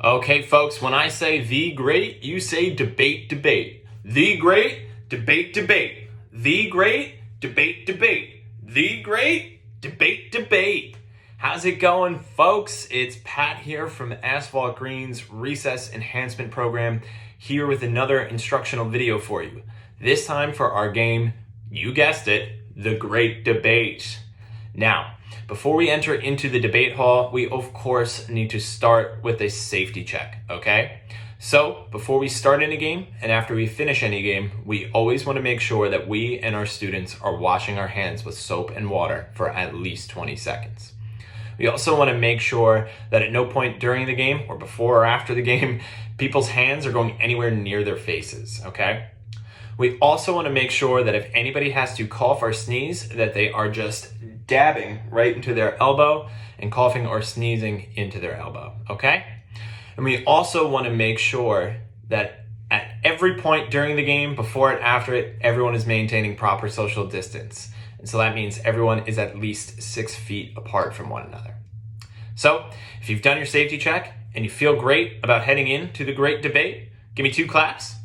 Okay, folks, when I say the great, you say debate, debate. The great, debate, debate. The great, debate, debate. The great, debate, debate. How's it going, folks? It's Pat here from Asphalt Green's Recess Enhancement Program, here with another instructional video for you. This time for our game, you guessed it, the Great Debate. Now, before we enter into the debate hall, we of course need to start with a safety check, okay? So, before we start any game and after we finish any game, we always want to make sure that we and our students are washing our hands with soap and water for at least 20 seconds. We also want to make sure that at no point during the game or before or after the game, people's hands are going anywhere near their faces, okay? We also want to make sure that if anybody has to cough or sneeze, that they are just dabbing right into their elbow and coughing or sneezing into their elbow, okay? And we also want to make sure that at every point during the game, before and after it, everyone is maintaining proper social distance. And so that means everyone is at least 6 feet apart from one another. So if you've done your safety check and you feel great about heading into the great debate, give me 2 claps.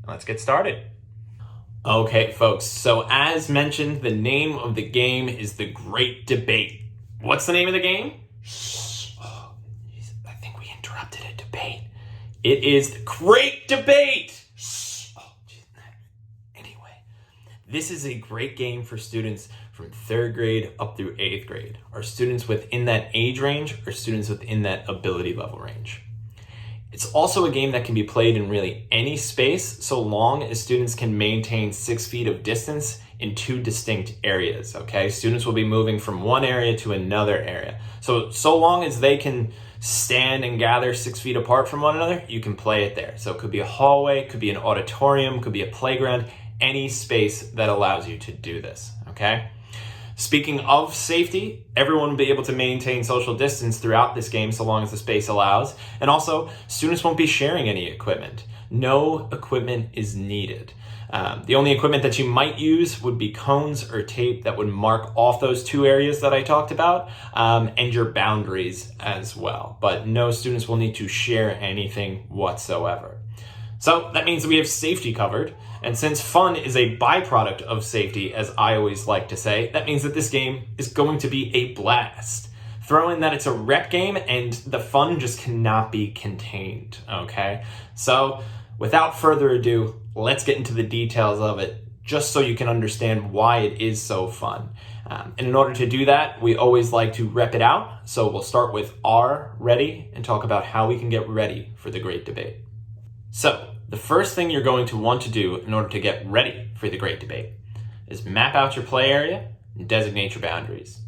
Let's get started. Okay, folks, so as mentioned, the name of the game is the Great Debate. What's the name of the game? Shh. Oh, I think we interrupted a debate. It is the Great Debate. Shh. Oh, geez. Anyway, this is a great game for students from 3rd grade up through 8th grade. Are students within that age range or students within that ability level range? It's also a game that can be played in really any space so long as students can maintain 6 feet of distance in 2 distinct areas, okay? Students will be moving from one area to another area. So long as they can stand and gather 6 feet apart from one another, you can play it there. So it could be a hallway, could be an auditorium, could be a playground, any space that allows you to do this, okay? Speaking of safety, everyone will be able to maintain social distance throughout this game so long as the space allows. And also, students won't be sharing any equipment. No equipment is needed. The only equipment that you might use would be cones or tape that would mark off those 2 areas that I talked about, and your boundaries as well. But no students will need to share anything whatsoever. So that means we have safety covered. And since fun is a byproduct of safety, as I always like to say, that means that this game is going to be a blast. Throw in that it's a rep game and the fun just cannot be contained, okay? So without further ado, let's get into the details of it, just so you can understand why it is so fun. And in order to do that, we always like to rep it out. So we'll start with R, ready, and talk about how we can get ready for the Great Debate. So, the first thing you're going to want to do in order to get ready for the Great Debate is map out your play area and designate your boundaries.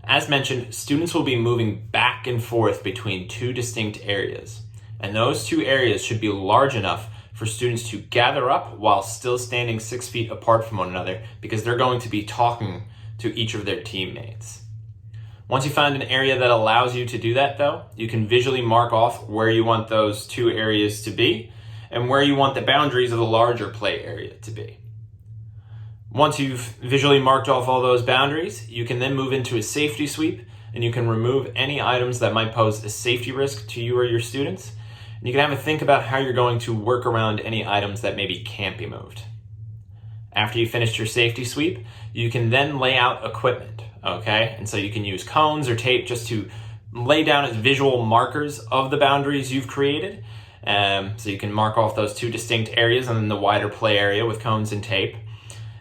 As mentioned, students will be moving back and forth between 2 distinct areas, and those 2 areas should be large enough for students to gather up while still standing 6 feet apart from one another, because they're going to be talking to each of their teammates. Once you find an area that allows you to do that, though, you can visually mark off where you want those 2 areas to be and where you want the boundaries of the larger play area to be. Once you've visually marked off all those boundaries, you can then move into a safety sweep, and you can remove any items that might pose a safety risk to you or your students. And you can have a think about how you're going to work around any items that maybe can't be moved. After you finished your safety sweep, you can then lay out equipment, okay? And so you can use cones or tape just to lay down as visual markers of the boundaries you've created. So you can mark off those 2 distinct areas and then the wider play area with cones and tape.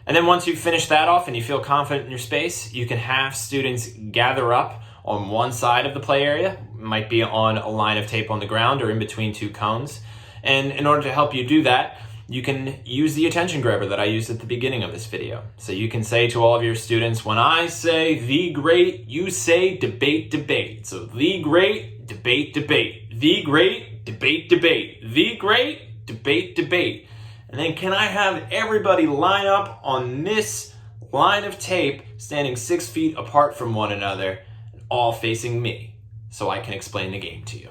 And then once you've finished that off and you feel confident in your space, you can have students gather up on one side of the play area. It might be on a line of tape on the ground or in between 2 cones. And in order to help you do that, you can use the attention grabber that I used at the beginning of this video. So you can say to all of your students, when I say the great, you say debate, debate. So the great, debate, debate. The great, debate, debate. The great, debate, debate. And then can I have everybody line up on this line of tape, standing 6 feet apart from one another, all facing me, so I can explain the game to you.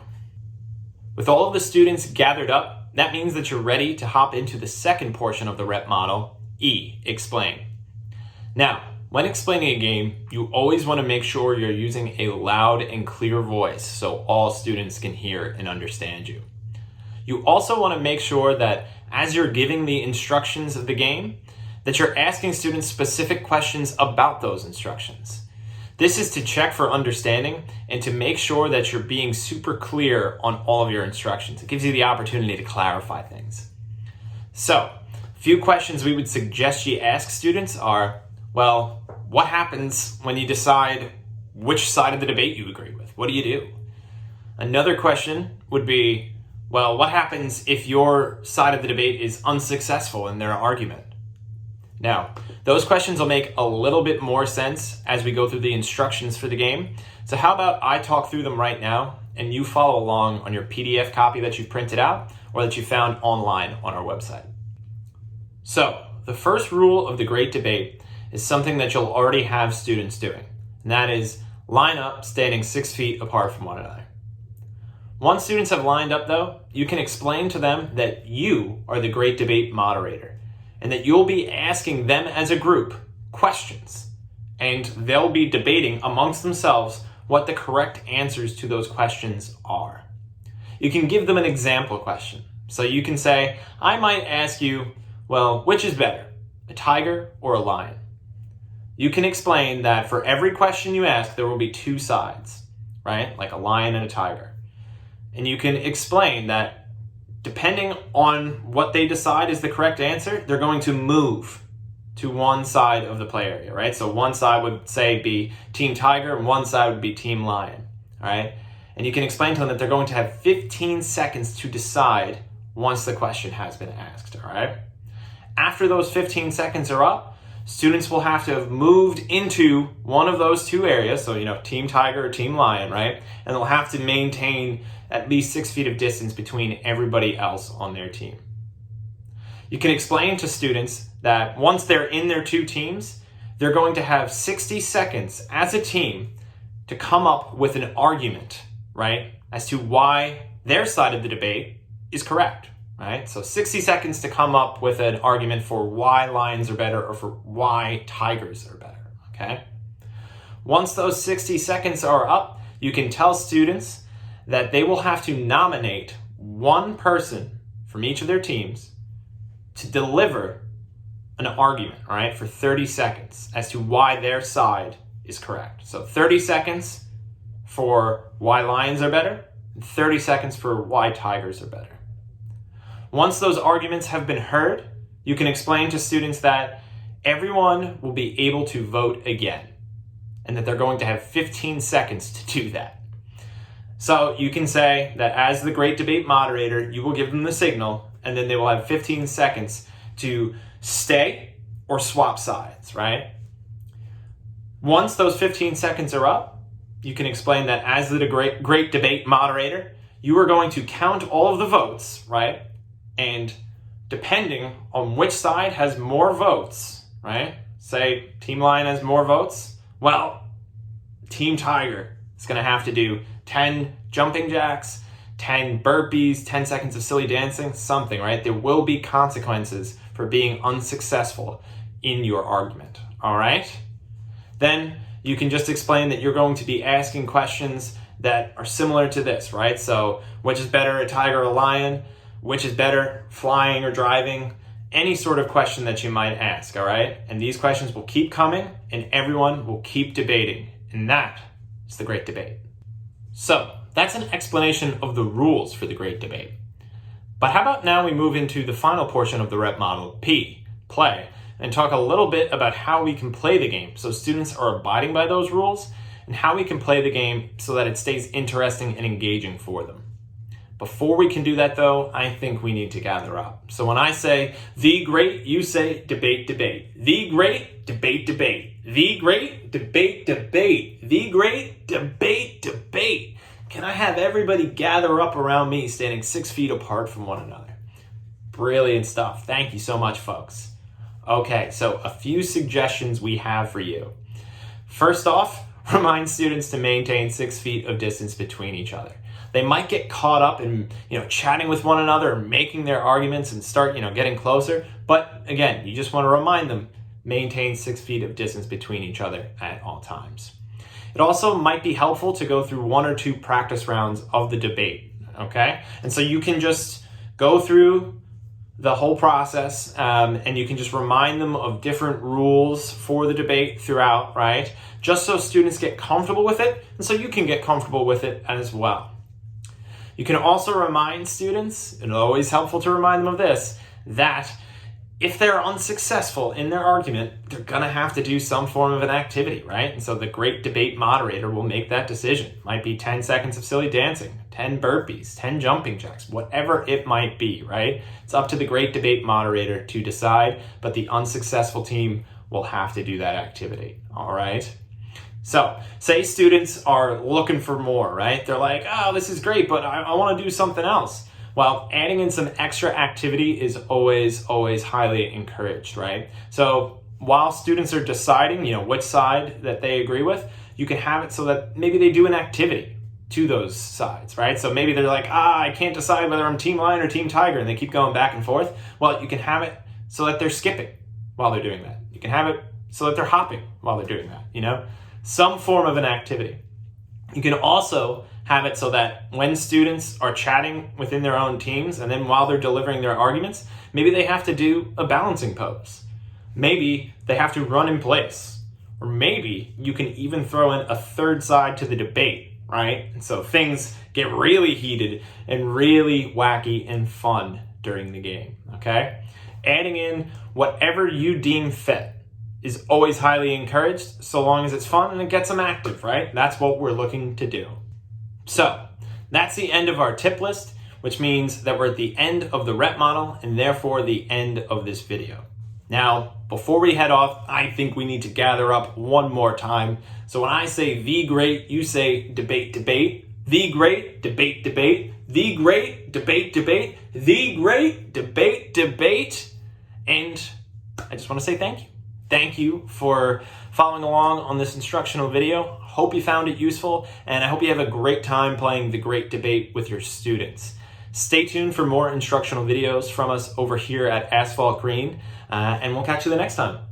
With all of the students gathered up, that means that you're ready to hop into the second portion of the rep model, E, explain. Now, When explaining a game, you always want to make sure you're using a loud and clear voice so all students can hear and understand you. You also want to make sure that as you're giving the instructions of the game, that you're asking students specific questions about those instructions. This is to check for understanding and to make sure that you're being super clear on all of your instructions. It gives you the opportunity to clarify things. So, a few questions we would suggest you ask students are, well, what happens when you decide which side of the debate you agree with? What do you do? Another question would be, well, what happens if your side of the debate is unsuccessful in their argument? Now, those questions will make a little bit more sense as we go through the instructions for the game. So how about I talk through them right now and you follow along on your PDF copy that you've printed out or that you found online on our website. So, the first rule of the great debate is something that you'll already have students doing, and that is line up standing 6 feet apart from one another. Once students have lined up though, you can explain to them that you are the great debate moderator and that you'll be asking them as a group questions, and they'll be debating amongst themselves what the correct answers to those questions are. You can give them an example question. So you can say, I might ask you, well, which is better, a tiger or a lion? You can explain that for every question you ask, there will be two sides, right? Like a lion and a tiger. And you can explain that depending on what they decide is the correct answer, they're going to move to one side of the play area, right? So one side would say be Team Tiger and one side would be Team Lion, all right? And you can explain to them that they're going to have 15 seconds to decide once the question has been asked, all right? After those 15 seconds are up, students will have to have moved into one of those two areas, so Team Tiger or Team Lion, right? And they'll have to maintain at least 6 feet of distance between everybody else on their team. You can explain to students that once they're in their two teams, they're going to have 60 seconds as a team to come up with an argument, right? As to why their side of the debate is correct. Right? So 60 seconds to come up with an argument for why lions are better or for why tigers are better, okay? Once those 60 seconds are up, you can tell students that they will have to nominate one person from each of their teams to deliver an argument, right, for 30 seconds as to why their side is correct. So 30 seconds for why lions are better, and 30 seconds for why tigers are better. Once those arguments have been heard, you can explain to students that everyone will be able to vote again and that they're going to have 15 seconds to do that. So you can say that as the great debate moderator, you will give them the signal and then they will have 15 seconds to stay or swap sides, right? Once those 15 seconds are up, you can explain that as the great debate moderator, you are going to count all of the votes, right? And depending on which side has more votes, right? Say Team Lion has more votes. Well, Team Tiger is going to have to do 10 jumping jacks, 10 burpees, 10 seconds of silly dancing, something, right? There will be consequences for being unsuccessful in your argument, all right? Then you can just explain that you're going to be asking questions that are similar to this, right? So which is better, a tiger or a lion? Which is better, flying or driving? Any sort of question that you might ask, all right? And these questions will keep coming and everyone will keep debating. And that is the great debate. So that's an explanation of the rules for the great debate. But how about now we move into the final portion of the rep model, P, play, and talk a little bit about how we can play the game so students are abiding by those rules and how we can play the game so that it stays interesting and engaging for them. Before we can do that, though, I think we need to gather up. So when I say the great, you say debate, debate. The great, debate, debate. The great, debate, debate. The great, debate, debate. Can I have everybody gather up around me standing 6 feet apart from one another? Brilliant stuff. Thank you so much, folks. Okay, so a few suggestions we have for you. First off, remind students to maintain 6 feet of distance between each other. They might get caught up in, chatting with one another, making their arguments and start, getting closer. But again, you just want to remind them, maintain 6 feet of distance between each other at all times. It also might be helpful to go through 1 or 2 practice rounds of the debate, okay? And so you can just go through the whole process and you can just remind them of different rules for the debate throughout, right? Just so students get comfortable with it, and so you can get comfortable with it as well. You can also remind students, and it's always helpful to remind them of this, that if they're unsuccessful in their argument, they're gonna have to do some form of an activity, right? And so the great debate moderator will make that decision. Might be 10 seconds of silly dancing, 10 burpees, 10 jumping jacks, whatever it might be, right? It's up to the great debate moderator to decide, but the unsuccessful team will have to do that activity, all right? So, say students are looking for more, right? They're like, oh, this is great, but I wanna do something else. Well, adding in some extra activity is always highly encouraged, right? So while students are deciding, which side that they agree with, you can have it so that maybe they do an activity to those sides, right? So maybe they're like, I can't decide whether I'm Team Lion or Team Tiger, and they keep going back and forth. Well, you can have it so that they're skipping while they're doing that. You can have it so that they're hopping while they're doing that, some form of an activity. You can also have it so that when students are chatting within their own teams, and then while they're delivering their arguments, maybe they have to do a balancing pose. Maybe they have to run in place. Or maybe you can even throw in a third side to the debate, right? And so things get really heated and really wacky and fun during the game, okay? Adding in whatever you deem fit is always highly encouraged, so long as it's fun and it gets them active, right? That's what we're looking to do. So that's the end of our tip list, which means that we're at the end of the rep model and therefore the end of this video. Now, before we head off, I think we need to gather up one more time. So when I say the great, you say debate, debate. The great, debate, debate. The great, debate, debate. The great, debate, debate. And I just want to say thank you. Thank you for following along on this instructional video. Hope you found it useful, and I hope you have a great time playing the great debate with your students. Stay tuned for more instructional videos from us over here at Asphalt Green, and we'll catch you the next time.